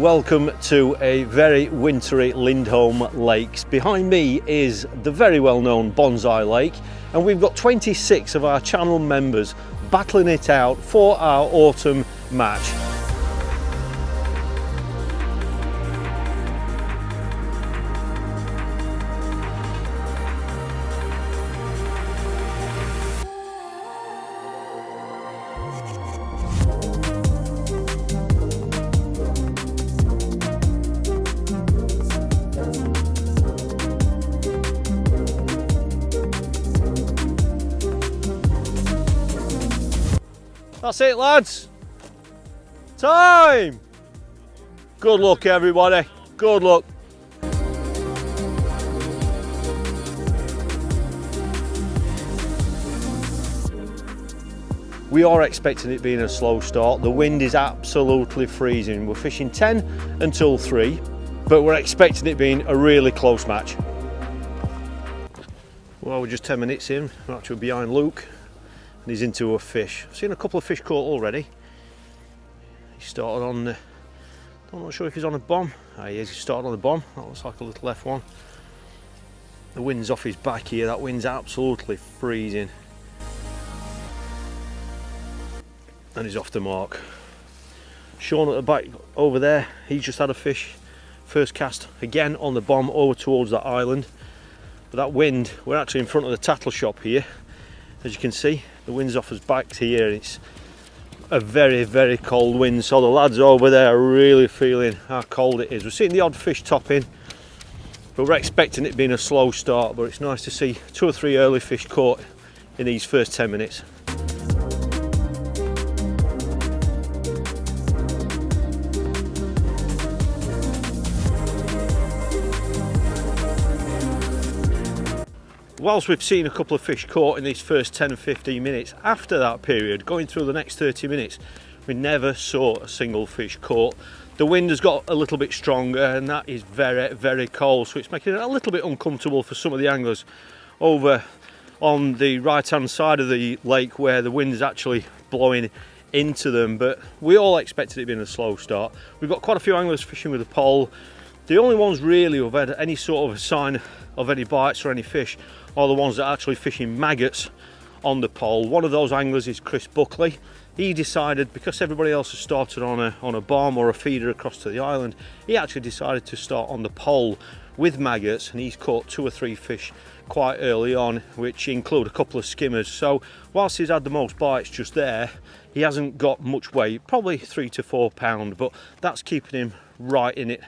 Welcome to a very wintry Lindholme Lakes. Behind me is the very well-known Bonsai Lake, and we've got 26 of our channel members battling it out for our autumn match. That's it, lads. Time. Good luck, everybody. Good luck. We are expecting it being a slow start. The wind is absolutely freezing. We're fishing 10 until 3, but we're expecting it being a really close match. Well, we're just 10 minutes in. We're actually behind Luke. And he's into a fish. I've seen a couple of fish caught already. He started on the, I'm not sure if he's on a bomb. He is, he started on the bomb. That looks like a little F1. The wind's off his back here. That wind's absolutely freezing. And he's off the mark. Sean at the back over there, he's just had a fish. First cast again on the bomb over towards that island. But that wind, we're actually in front of the tattle shop here. As you can see, the wind's off his back here. It's a very, very cold wind, so the lads over there are really feeling how cold it is. We're seeing the odd fish top in, but we're expecting it being a slow start, but it's nice to see 2 or 3 early fish caught in these first 10 minutes. Whilst we've seen a couple of fish caught in these first 10 and 15 minutes, after that period, going through the next 30 minutes, we never saw a single fish caught. The wind has got a little bit stronger and that is very, very cold, so it's making it a little bit uncomfortable for some of the anglers over on the right hand side of the lake where the wind is actually blowing into them. But we all expected it being a slow start. We've got quite a few anglers fishing with a pole. The only ones really who've had any sort of a sign of any bites or any fish are the ones that are actually fishing maggots on the pole. One of those anglers is Chris Buckley. He decided, because everybody else has started on a bomb or a feeder across to the island, he actually decided to start on the pole with maggots, and he's caught 2 or 3 fish quite early on, which include a couple of skimmers. So whilst he's had the most bites just there, he hasn't got much weight, probably 3 to 4 pound, but that's keeping him right in it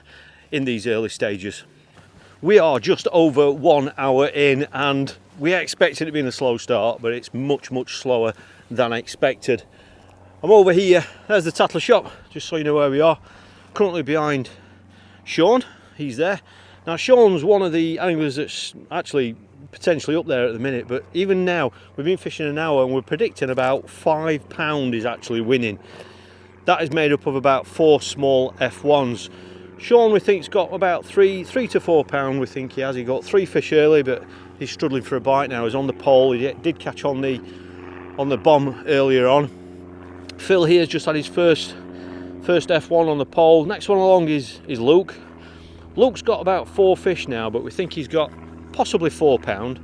in these early stages. We are just over 1 hour in and we expected it being a slow start, but it's much, much slower than I expected. I'm over here, there's the tattle shop, just so you know where we are. Currently behind Sean, he's there. Now Sean's one of the anglers that's actually potentially up there at the minute, but even now, we've been fishing an hour and we're predicting about 5 pound is actually winning. That is made up of about 4 small F1s. Sean, we think's got about 3 to 4 pound. We think he has. He got 3 fish early, but he's struggling for a bite now. He's on the pole. He did catch on the bomb earlier on. Phil here's just had his first F1 on the pole. Next one along is Luke. Luke's got about 4 fish now, but we think he's got possibly 4 pound.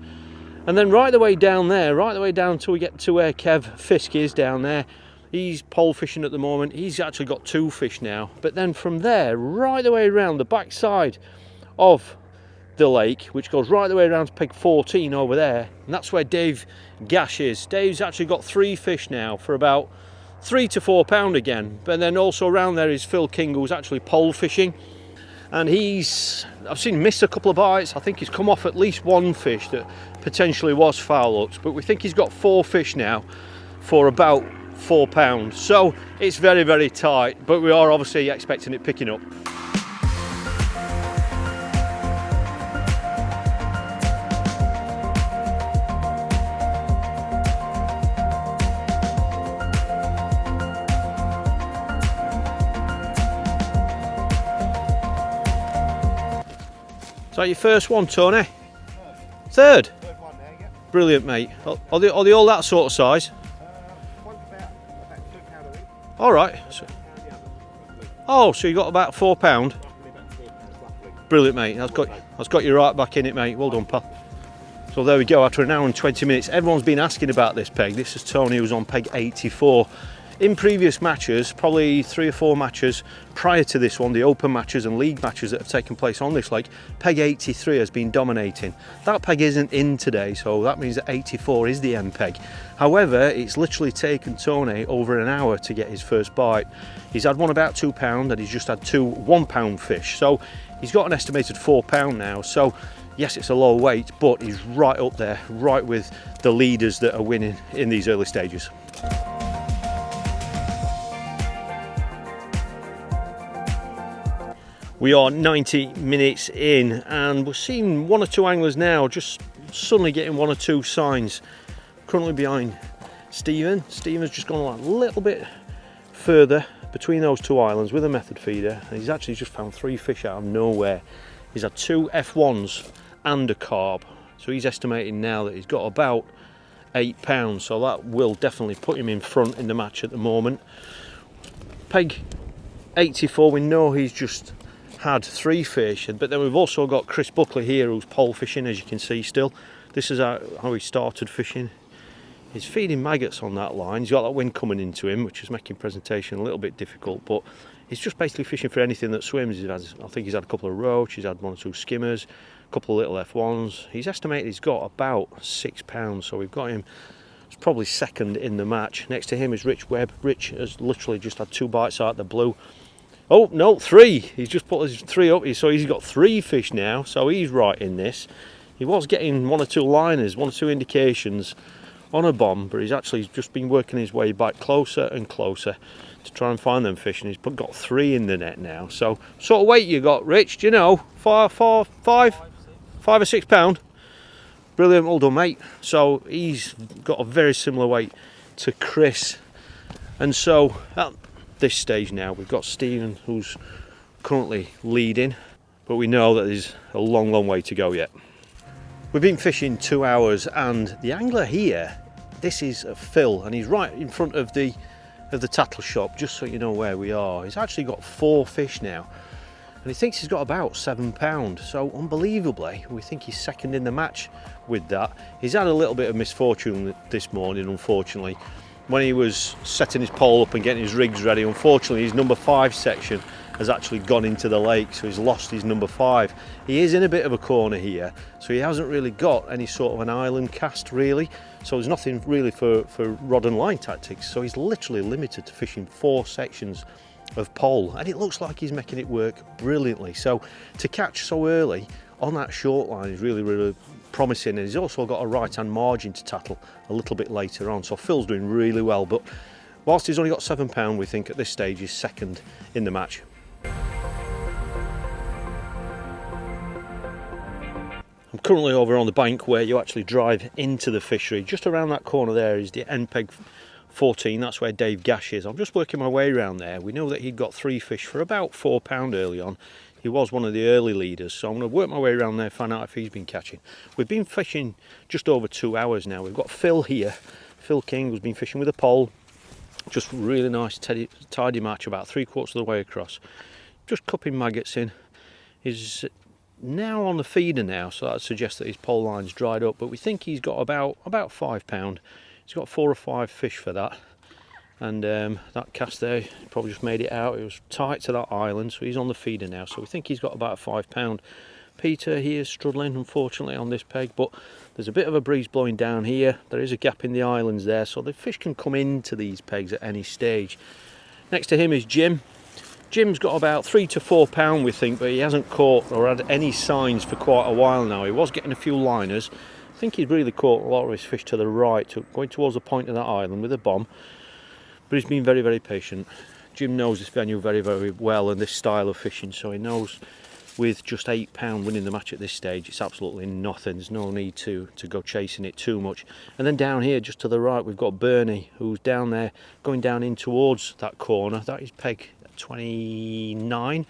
And then right the way down there, right the way down till we get to where Kev Fisk is down there. He's pole fishing at the moment. He's actually got 2 fish now. But then from there, right the way around the back side of the lake, which goes right the way around to peg 14 over there, and that's where Dave Gash is. Dave's actually got 3 fish now for about 3 to 4 pound again. But then also around there is Phil King, who's actually pole fishing. And I've seen him miss a couple of bites. I think he's come off at least 1 fish that potentially was foul hooked. But we think he's got 4 fish now for about 4 pounds, so it's very, very tight, but we are obviously expecting it picking up. Is that your first one, Tony? Third? Third one there, yeah. Brilliant, mate. Are they all that sort of size? One's about £2 a week. All right. Oh, so you got about £4. Brilliant, mate. That's got you right back in it, mate. Well done, pal. So there we go, after an hour and 20 minutes. Everyone's been asking about this peg. This is Tony, who's on peg 84. In previous matches, probably 3 or 4 matches prior to this one, the open matches and league matches that have taken place on this lake, peg 83 has been dominating. That peg isn't in today, so that means that 84 is the end peg. However, it's literally taken Tony over an hour to get his first bite. He's had one about £2 and he's just had 2 £1 fish. So he's got an estimated £4 now. So yes, it's a low weight, but he's right up there, right with the leaders that are winning in these early stages. We are 90 minutes in and we're seeing 1 or 2 anglers now just suddenly getting 1 or 2 signs. Currently behind Stephen. Stephen's just gone a little bit further between those 2 islands with a method feeder, and he's actually just found 3 fish out of nowhere. He's had 2 F1s and a carp, so he's estimating now that he's got about £8, so that will definitely put him in front in the match at the moment. Peg 84, we know he's just had 3 fish, but then we've also got Chris Buckley here who's pole fishing, as you can see still. This is how he started fishing. He's feeding maggots on that line. He's got that wind coming into him, which is making presentation a little bit difficult, but he's just basically fishing for anything that swims. I think he's had a couple of roach, he's had 1 or 2 skimmers, a couple of little F1s. He's estimated he's got about £6, so we've got him probably second in the match. Next to him is Rich Webb. Rich has literally just had 2 bites out of the blue. Oh no, 3. He's just put his 3 up, so he's got 3 fish now, so he's right in this. He was getting 1 or 2 liners, 1 or 2 indications on a bomb, but he's actually just been working his way back closer and closer to try and find them fish, and he's got 3 in the net now. So, sort of weight you got, Rich? Do you know? 5 or £6? Brilliant, well done, mate. So he's got a very similar weight to Chris, and so at this stage now we've got Stephen who's currently leading, but we know that there's a long way to go yet. We've been fishing 2 hours, and the angler here, this is Phil, and he's right in front of the tattle shop, just so you know where we are. He's actually got 4 fish now, and he thinks he's got about £7. So unbelievably, we think he's second in the match with that. He's had a little bit of misfortune this morning, unfortunately. When he was setting his pole up and getting his rigs ready, unfortunately his number 5 section has actually gone into the lake, so he's lost his number 5. He is in a bit of a corner here, so he hasn't really got any sort of an island cast really, so there's nothing really for rod and line tactics, so he's literally limited to fishing 4 sections of pole, and it looks like he's making it work brilliantly. So to catch so early on that short line is really promising, and he's also got a right hand margin to tattle a little bit later on, so Phil's doing really well. But whilst he's only got £7, we think at this stage he's second in the match. I'm currently over on the bank where you actually drive into the fishery. Just around that corner there is the end peg 14, that's where Dave Gash is. I'm just working my way around there. We know that he'd got 3 fish for about £4 early on. He was one of the early leaders, so I'm going to work my way around there, find out if he's been catching. We've been fishing just over 2 hours now. We've got Phil here, Phil King, who's been fishing with a pole. Just really nice tidy match, about 3/4 of the way across. Just cupping maggots in. He's now on the feeder now, so that suggests that his pole line's dried up, but we think he's got about £5. He's got 4 or 5 fish for that, and that cast there probably just made it out. It was tight to that island, so he's on the feeder now, so we think he's got about £5. Peter here is struggling unfortunately on this peg, but there's a bit of a breeze blowing down here. There is a gap in the islands there, so the fish can come into these pegs at any stage. Next to him is Jim. Jim's got about £3 to £4 we think, but he hasn't caught or had any signs for quite a while now. He was getting a few liners. I think he's really caught a lot of his fish to the right, going towards the point of that island with a bomb, but he's been very patient. Jim knows this venue very well and this style of fishing, so he knows with just £8 winning the match at this stage, it's absolutely nothing. There's no need to go chasing it too much. And then down here just to the right we've got Bernie, who's down there going down in towards that corner. That is peg 29.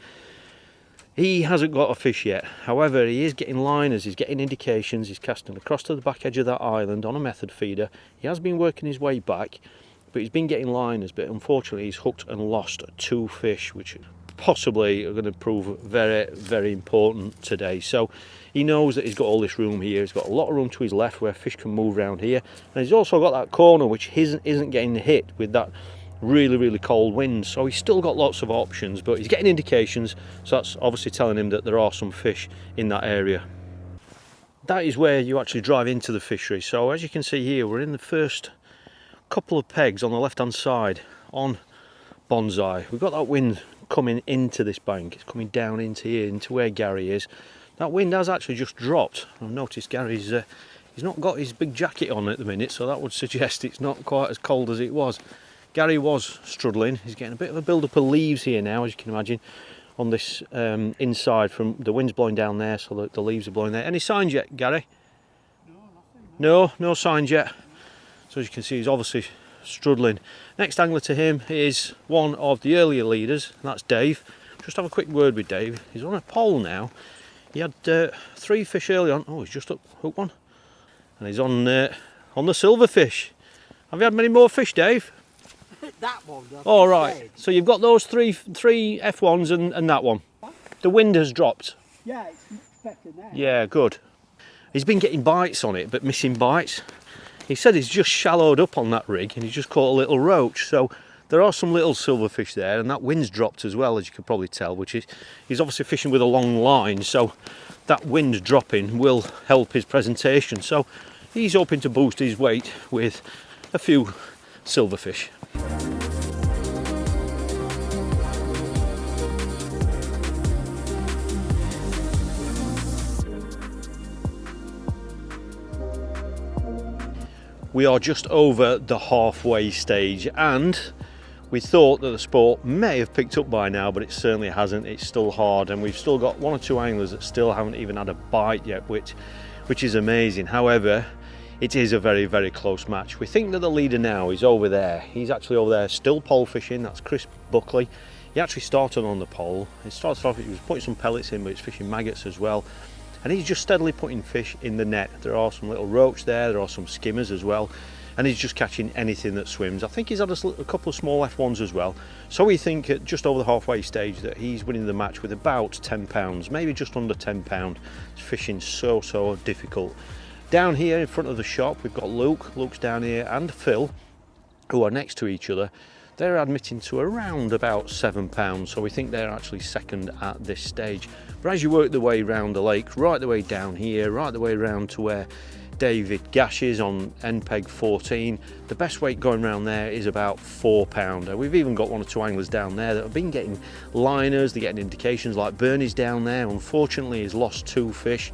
He hasn't got a fish yet, however he is getting liners, he's getting indications, he's casting across to the back edge of that island on a method feeder. He has been working his way back, but he's been getting liners, but unfortunately he's hooked and lost 2 fish, which possibly going to prove very, very important today. So he knows that he's got all this room here. He's got a lot of room to his left where fish can move around here, and he's also got that corner which isn't getting hit with that really, really cold wind. So he's still got lots of options, but he's getting indications, so that's obviously telling him that there are some fish in that area. That is where you actually drive into the fishery. So as you can see here, we're in the first couple of pegs on the left hand side on Bonsai. We've got that wind coming into this bank. It's coming down into here, into where Gary is. That wind has actually just dropped. I've noticed Gary's he's not got his big jacket on at the minute, so that would suggest it's not quite as cold as it was. Gary was struggling. He's getting a bit of a build-up of leaves here now, as you can imagine, on this inside. From the wind's blowing down there, so the leaves are blowing there. Any signs yet, Gary? No, nothing. No signs yet. So as you can see, he's obviously struggling. Next angler to him is one of the earlier leaders, and that's Dave. Just have a quick word with Dave. He's on a pole now. He had 3 fish early on. Oh, he's just up hook one, and he's on the silverfish. Have you had many more fish, Dave? That one. All right. So you've got those three F1s and that one. The wind has dropped. Yeah, it's better now. Yeah, good. He's been getting bites on it, but missing bites. He said he's just shallowed up on that rig and he's just caught a little roach. So there are some little silverfish there, and that wind's dropped as well, as you can probably tell, which is, he's obviously fishing with a long line, so that wind dropping will help his presentation. So he's hoping to boost his weight with a few silverfish. We are just over the halfway stage, and we thought that the sport may have picked up by now, but it certainly hasn't. It's still hard, and we've still got 1 or 2 anglers that still haven't even had a bite yet, which is amazing. However, it is a very, very close match. We think that the leader now is over there. He's actually over there still pole fishing. That's Chris Buckley. He actually started on the pole. He started off, he was putting some pellets in, but he's fishing maggots as well. And he's just steadily putting fish in the net. There are some little roach there are some skimmers as well, and he's just catching anything that swims. I think he's had a couple of small F1s as well. So we think at just over the halfway stage that he's winning the match with about £10, maybe just under £10. It's fishing so difficult. Down here in front of the shop, we've got Luke's down here, and Phil, who are next to each other. They're admitting to around about £7, so we think they're actually second at this stage. But as you work the way around the lake, right the way down here, right the way around to where David Gash is on end peg 14, the best weight going around there is about £4. We've even got 1 or 2 anglers down there that have been getting liners, they're getting indications, like Bernie's down there. Unfortunately, he's lost 2 fish.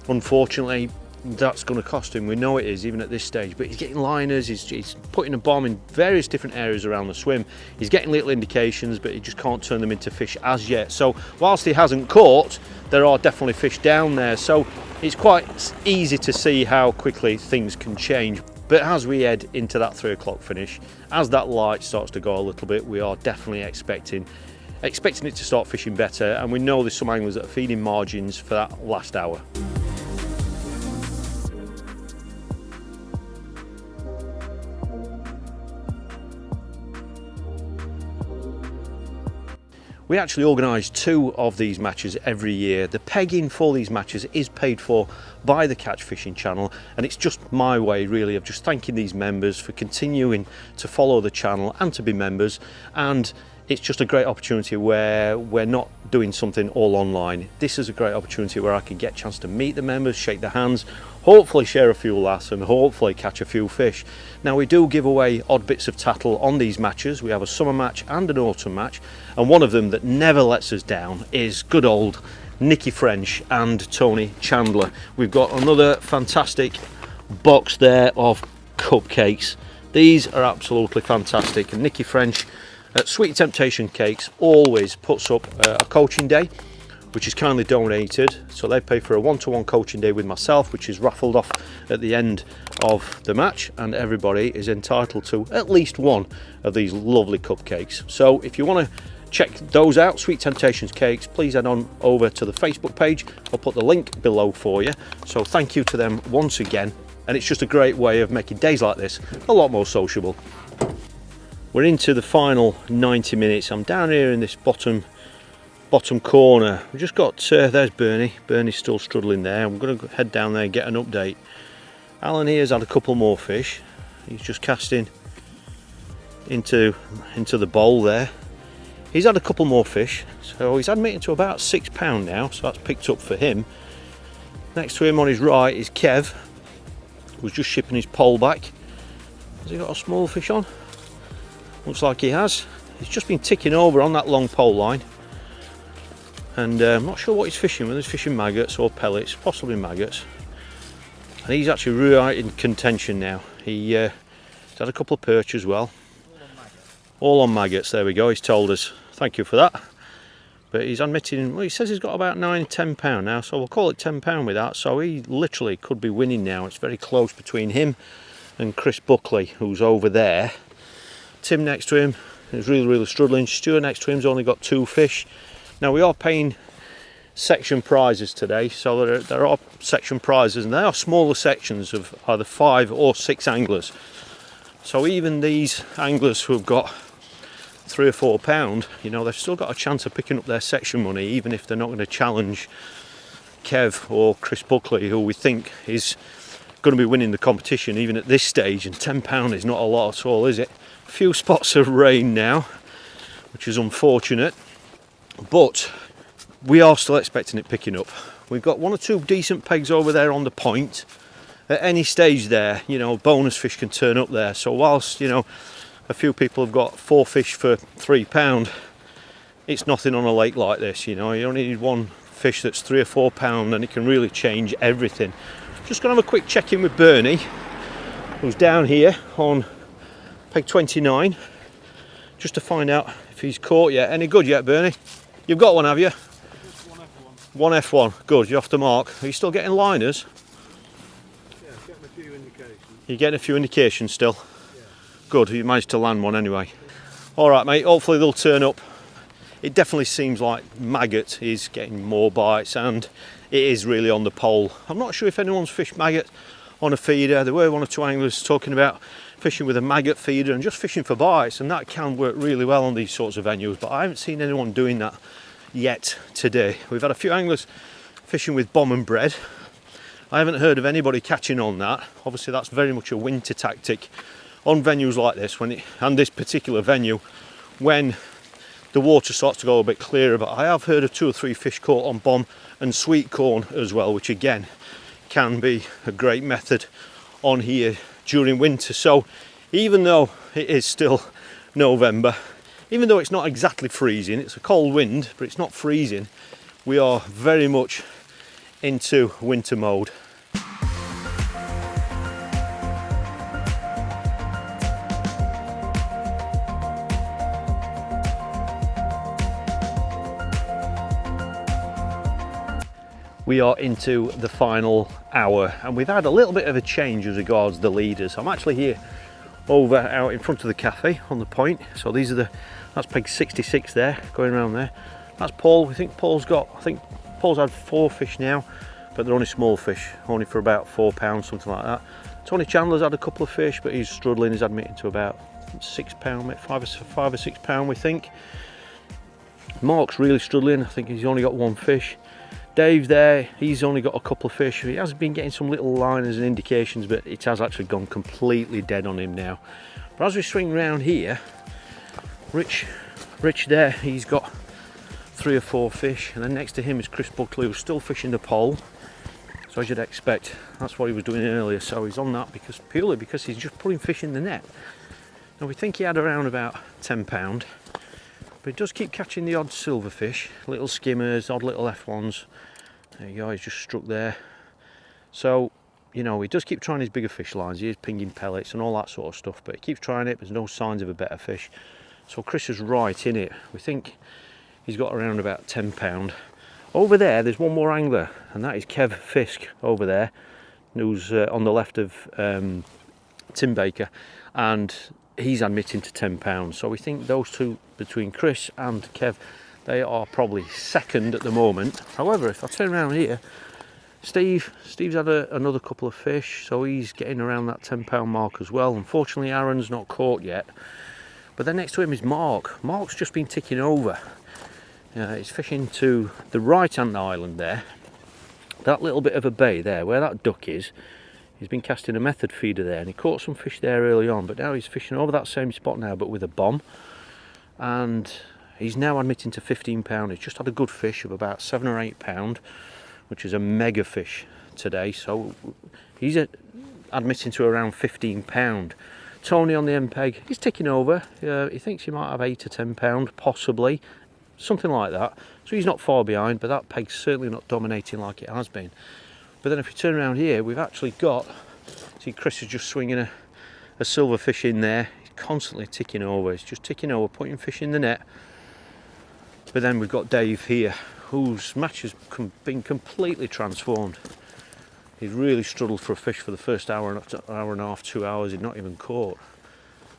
Unfortunately, that's going to cost him. We know it is, even at this stage, but he's getting liners, he's putting a bomb in various different areas around the swim. He's getting little indications, but he just can't turn them into fish as yet. So whilst he hasn't caught, there are definitely fish down there, so it's quite easy to see how quickly things can change. But as we head into that 3 o'clock finish, as that light starts to go a little bit, we are definitely expecting it to start fishing better, and we know there's some anglers that are feeding margins for that last hour. We actually organise 2 of these matches every year. The pegging for these matches is paid for by the Catch Fishing channel, and it's just my way really of just thanking these members for continuing to follow the channel and to be members. And it's just a great opportunity where we're not doing something all online. This is a great opportunity where I can get a chance to meet the members, shake their hands, hopefully share a few laughs, and hopefully catch a few fish. Now, we do give away odd bits of tattle on these matches. We have a summer match and an autumn match, and one of them that never lets us down is good old Nicky French and Tony Chandler. We've got another fantastic box there of cupcakes. These are absolutely fantastic, and Nicky French at Sweet Temptation Cakes always puts up a coaching day, which is kindly donated. So they pay for a 1-to-1 coaching day with myself, which is raffled off at the end of the match, and everybody is entitled to at least one of these lovely cupcakes. So if you want to check those out, Sweet Temptations Cakes, please head on over to the Facebook page. I'll put the link below for you. So thank you to them once again, and it's just a great way of making days like this a lot more sociable. We're into the final 90 minutes. I'm down here in this bottom bottom corner. We've just got, there's Bernie. Bernie's still struggling there. I'm going to head down there and get an update. Alan here's had a couple more fish. He's just casting into the bowl there. He's had a couple more fish, so he's admitting to about £6 now, so that's picked up for him. Next to him on his right is Kev, who's just shipping his pole back. Has he got a small fish on? Looks like he has. He's just been ticking over on that long pole line. And I'm not sure what he's fishing, whether he's fishing maggots or pellets, possibly maggots. And he's actually right in contention now. He's had a couple of perch as well. All on maggots, there we go, he's told us. Thank you for that. But he's admitting, well, he says he's got about £9–10 now, so we'll call it £10 with that. So he literally could be winning now. It's very close between him and Chris Buckley, who's over there. Tim next to him is really struggling. Stuart next to him's only got 2 fish. Now we are paying section prizes today, so there are section prizes, and they are smaller sections of either 5 or 6 anglers. So even these anglers who have got £3 or £4, you know, they've still got a chance of picking up their section money, even if they're not going to challenge Kev or Chris Buckley, who we think is going to be winning the competition even at this stage. And £10 is not a lot at all, is it? A few spots of rain now, which is unfortunate, but we are still expecting it picking up. We've got 1 or 2 decent pegs over there on the point. At any stage there, you know, bonus fish can turn up there. So whilst, you know, a few people have got 4 fish for £3, it's nothing on a lake like this. You know, you only need 1 fish that's £3 or £4 and it can really change everything. Just gonna have a quick check in with Bernie, who's down here on peg 29, just to find out if he's caught yet. Any good yet, Bernie? You've got one, have you? Just one F1. One F1, good, you're off the mark. Are you still getting liners? Yeah, getting a few indications. You're getting a few indications still? Yeah. Good, you managed to land one anyway. Alright mate, hopefully they'll turn up. It definitely seems like maggot is getting more bites, and it is really on the pole. I'm not sure if anyone's fished maggot on a feeder. There were 1 or 2 anglers talking about fishing with a maggot feeder and just fishing for bites, and that can work really well on these sorts of venues, but I haven't seen anyone doing that yet today. We've had a few anglers fishing with bomb and bread. I haven't heard of anybody catching on that. Obviously that's very much a winter tactic on venues like this, and this particular venue, when the water starts to go a bit clearer. But I have heard of 2 or 3 fish caught on bomb and sweet corn as well, which again can be a great method on here during winter. So even though it is still November, even though it's not exactly freezing, it's a cold wind, but it's not freezing, we are very much into winter mode. We are into the final hour, and we've had a little bit of a change as regards the leaders. I'm actually here over out in front of the cafe on the point. So these are that's peg 66 there, going around there. That's Paul. I think Paul's had 4 fish now, but they're only small fish, only for about £4, something like that. Tony Chandler's had a couple of fish, but he's struggling. He's admitting to about £6, £5 or £6 we think. Mark's really struggling. I think he's only got 1 fish. Dave's there, he's only got a couple of fish. He has been getting some little liners and indications, but it has actually gone completely dead on him now. But as we swing round here, Rich there, he's got 3 or 4 fish, and then next to him is Chris Buckley, who's still fishing the pole. So as you'd expect, that's what he was doing earlier. So he's on that purely because he's just putting fish in the net. Now we think he had around about £10, but he does keep catching the odd silverfish, little skimmers, odd little F1s. There you go, he's just struck there. So, you know, he does keep trying his bigger fish lines. He is pinging pellets and all that sort of stuff, but he keeps trying it. There's no signs of a better fish. So Chris is right in it. We think he's got around about £10. Over there, there's one more angler, and that is Kev Fisk over there, who's on the left of Tim Baker, and he's admitting to £10. So we think those two, between Chris and Kev, they are probably second at the moment. However, if I turn around here, Steve's had another couple of fish, so he's getting around that £10 mark as well. Unfortunately, Aaron's not caught yet. But then next to him is Mark. Mark's just been ticking over. He's fishing to the right hand island there. That little bit of a bay there, where that duck is, he's been casting a method feeder there, and he caught some fish there early on, but now he's fishing over that same spot now, but with a bomb. And he's now admitting to 15 pound. He's just had a good fish of about 7 or 8 pound, which is a mega fish today. So he's admitting to around 15 pound. Tony on the end peg, he's ticking over. He thinks he might have 8 or 10 pound, possibly, something like that. So he's not far behind, but that peg's certainly not dominating like it has been. But then if you turn around here, we've actually got, see, Chris is just swinging a silver fish in there. He's constantly ticking over. He's just ticking over, putting fish in the net. But then we've got Dave here, whose match has been completely transformed. He's really struggled for a fish for the first hour and a half, 2 hours. He'd not even caught.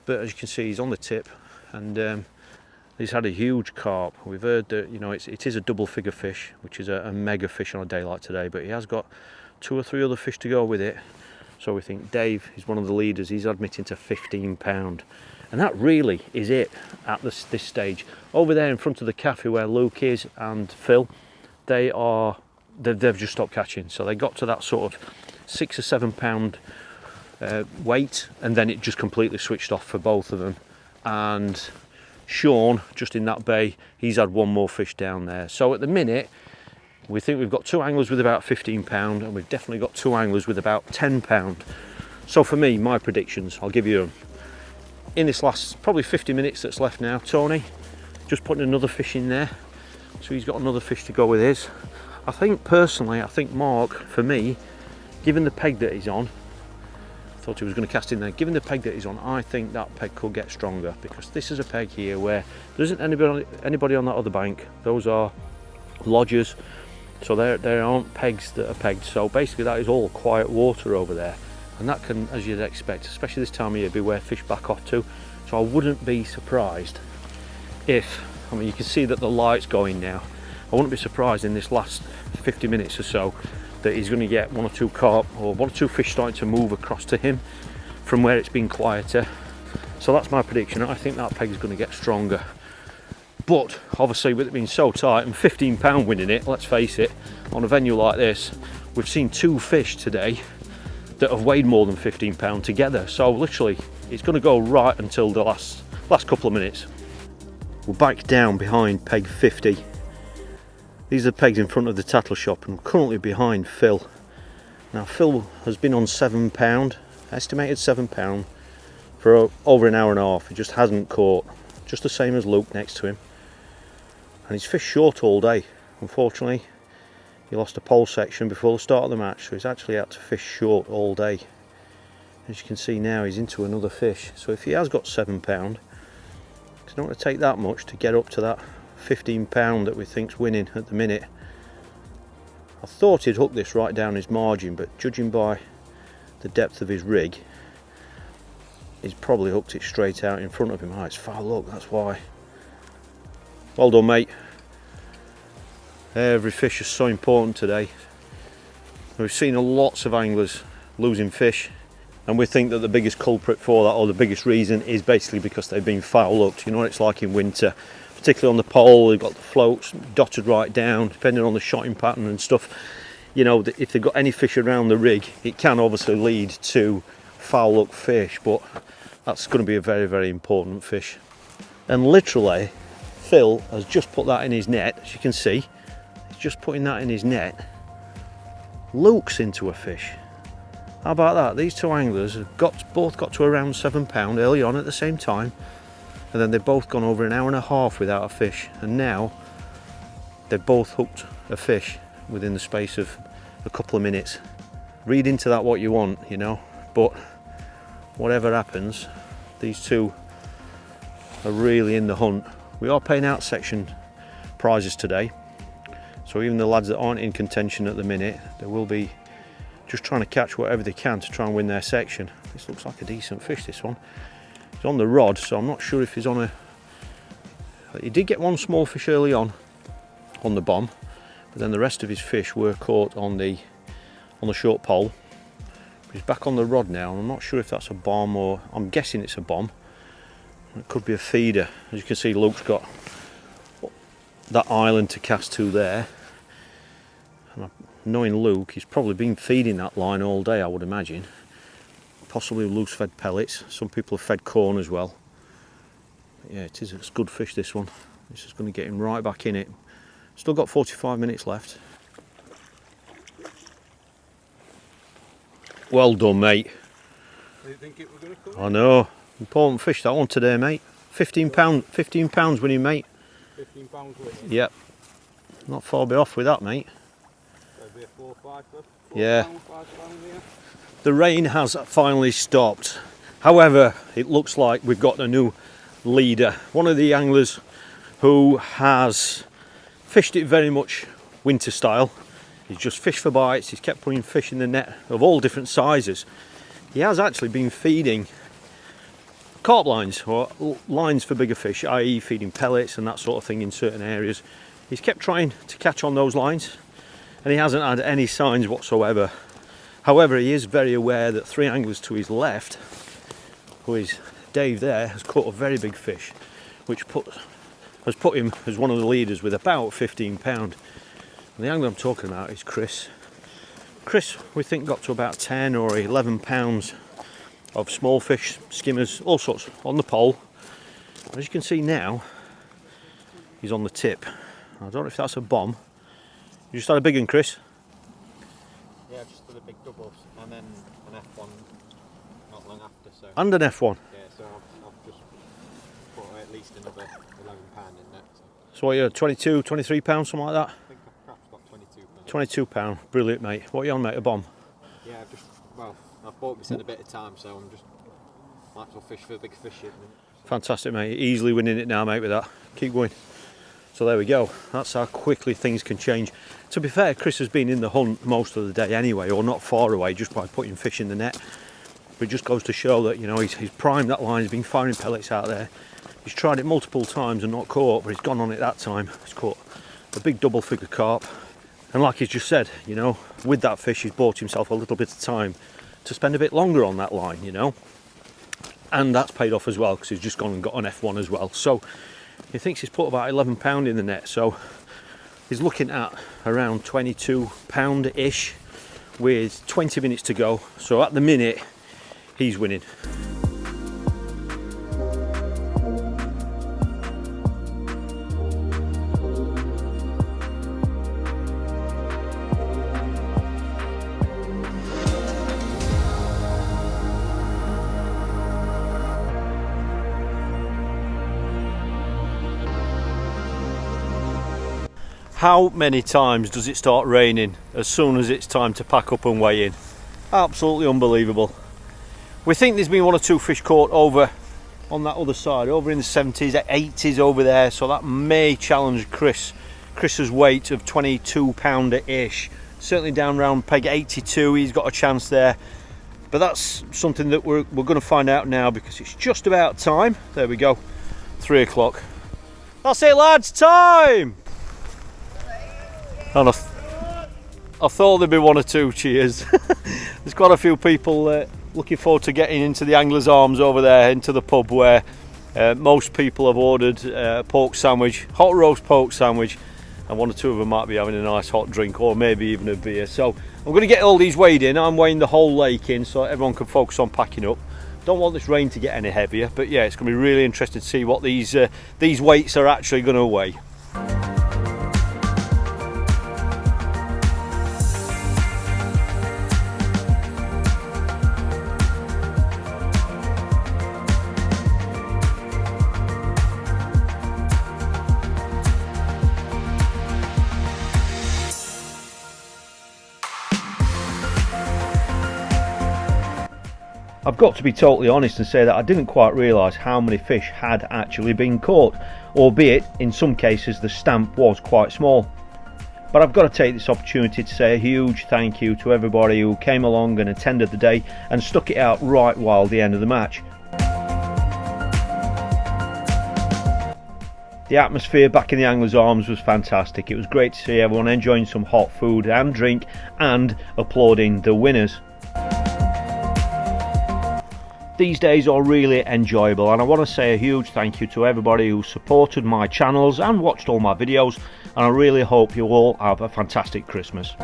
But as you can see, he's on the tip, and he's had a huge carp. We've heard that, you know, it is a double figure fish, which is a mega fish on a day like today, but he has got 2 or 3 other fish to go with it. So we think Dave is one of the leaders. He's admitting to 15 pound. And that really is it at this stage. Over there in front of the cafe where Luke is and Phil, they've just stopped catching. So they got to that sort of 6 or 7 pound weight, and then it just completely switched off for both of them. And Sean, just in that bay, he's had 1 more fish down there. So at the minute, we think we've got 2 anglers with about 15 pound, and we've definitely got 2 anglers with about 10 pound. So for me, my predictions, I'll give you them. In this last probably 50 minutes that's left now, Tony just putting another fish in there, so he's got another fish to go with his. I think Mark, for me, given the peg that he's on, I thought he was going to cast in there, given the peg that he's on, I think that peg could get stronger, because this is a peg here where there isn't anybody on that other bank. Those are lodgers, so there aren't pegs that are pegged, so basically that is all quiet water over there. And that can, as you'd expect, especially this time of year, be where fish back off to. So I wouldn't be surprised if, I mean, you can see that the light's going now. I wouldn't be surprised in this last 50 minutes or so that he's going to get 1 or 2 carp or 1 or 2 fish starting to move across to him from where it's been quieter. So that's my prediction. I think that peg is going to get stronger. But obviously, with it being so tight and 15 pound winning it, let's face it, on a venue like this, we've seen 2 fish today that have weighed more than 15 pound together. So literally it's going to go right until the last couple of minutes. We're back down behind peg 50. These are the pegs in front of the tattle shop, and currently behind Phil. Now Phil has been on 7 pound, estimated 7 pound, for over an hour and a half. He just hasn't caught, just the same as Luke next to him, and he's fished short all day. Unfortunately, he lost a pole section before the start of the match, so he's actually had to fish short all day. As you can see now, he's into another fish. So if he has got 7 pound, it's not going to take that much to get up to that 15 pound that we think's winning at the minute. I thought he'd hook this right down his margin, but judging by the depth of his rig, he's probably hooked it straight out in front of him. Oh, it's foul luck, that's why. Well done, mate. Every fish is so important today. We've seen lots of anglers losing fish, and we think that the biggest culprit for that, or the biggest reason, is basically because they've been foul looked. You know what it's like in winter, particularly on the pole. They've got the floats dotted right down, depending on the shotting pattern and stuff. You know, if they've got any fish around the rig, it can obviously lead to foul look fish, but that's going to be a very, very important fish. And literally, Phil has just put that in his net, as you can see. Just putting that in his net. Luke's into a fish. How about that? These 2 anglers have both got to around 7 pound early on at the same time, and then they've both gone over an hour and a half without a fish, and now they've both hooked a fish within the space of a couple of minutes. Read into that what you want, you know, but whatever happens, these 2 are really in the hunt. We are paying out section prizes today. So even the lads that aren't in contention at the minute, they will be just trying to catch whatever they can to try and win their section. This looks like a decent fish, this one. He's on the rod, so I'm not sure if he's on a... He did get 1 small fish early on the bomb, but then the rest of his fish were caught on the short pole. He's back on the rod now, and I'm not sure if that's a bomb, or I'm guessing it's a bomb. It could be a feeder. As you can see, Luke's got that island to cast to there. And knowing Luke, he's probably been feeding that line all day, I would imagine. Possibly loose fed pellets. Some people have fed corn as well. But yeah, it's a good fish, this one. This is going to get him right back in it. Still got 45 minutes left. Well done, mate. Did you think it was going to come? I know. Important fish that one today, mate. £15 winning, mate. £15 winning? Yep. Not far be off with that, mate. So it'll be a 4 5 Yeah. £5 here. The rain has finally stopped. However, it looks like we've got a new leader. One of the anglers who has fished it very much winter style. He's just fished for bites. He's kept putting fish in the net of all different sizes. He has actually been feeding carp lines, or lines for bigger fish, i.e. feeding pellets and that sort of thing in certain areas. He's kept trying to catch on those lines and he hasn't had any signs whatsoever. However, he is very aware that 3 anglers to his left, who is Dave there, has caught a very big fish, which has put him as one of the leaders with about £15. And the angler I'm talking about is Chris. Chris, we think, got to about 10 or 11 pounds of small fish, skimmers, all sorts on the pole. As you can see now, he's on the tip. I don't know if that's a bomb. You just had a big one, Chris? Yeah, just for the big doubles, and then an F1 not long after. So. And an F1. Yeah, so I've just put at least another £11 in there. So what are you, 22, 23 pounds, something like that? I think I've perhaps got £22. £22, brilliant, mate. What are you on, mate? A bomb? Yeah, I've bought this in a bit of time, so I'm just might as well fish for a big fish. Fantastic, mate. Easily winning it now, mate, with that. Keep going. So there we go. That's how quickly things can change. To be fair, Chris has been in the hunt most of the day anyway, or not far away, just by putting fish in the net. But it just goes to show that, you know, he's primed that line. He's been firing pellets out there. He's tried it multiple times and not caught, but he's gone on it that time. He's caught a big double figure carp. And like he's just said, you know, with that fish, he's bought himself a little bit of time to spend a bit longer on that line, you know. And that's paid off as well, because he's just gone and got an F1 as well. So he thinks he's put about £11 in the net. So he's looking at around £22-ish with 20 minutes to go. So at the minute, he's winning. How many times does it start raining as soon as it's time to pack up and weigh in? Absolutely unbelievable. We think there's been 1 or 2 fish caught over on that other side, over in the 70s, 80s over there, so that may challenge Chris's weight of 22-pounder-ish. Certainly down round peg 82, he's got a chance there. But that's something that we're going to find out now, because it's just about time. There we go, 3 o'clock. That's it, lads, time! And I thought there'd be 1 or 2 cheers. There's quite a few people looking forward to getting into the Angler's Arms over there, into the pub where most people have ordered a pork sandwich, hot roast pork sandwich, and 1 or 2 of them might be having a nice hot drink, or maybe even a beer. So I'm going to get all these weighed in. I'm weighing the whole lake in so everyone can focus on packing up. Don't want this rain to get any heavier, but yeah, it's going to be really interesting to see what these weights are actually going to weigh. I've got to be totally honest and say that I didn't quite realise how many fish had actually been caught, albeit in some cases the stamp was quite small. But I've got to take this opportunity to say a huge thank you to everybody who came along and attended the day and stuck it out right while the end of the match. The atmosphere back in the Angler's Arms was fantastic. It was great to see everyone enjoying some hot food and drink and applauding the winners. These days are really enjoyable, and I want to say a huge thank you to everybody who supported my channels and watched all my videos, and I really hope you all have a fantastic Christmas.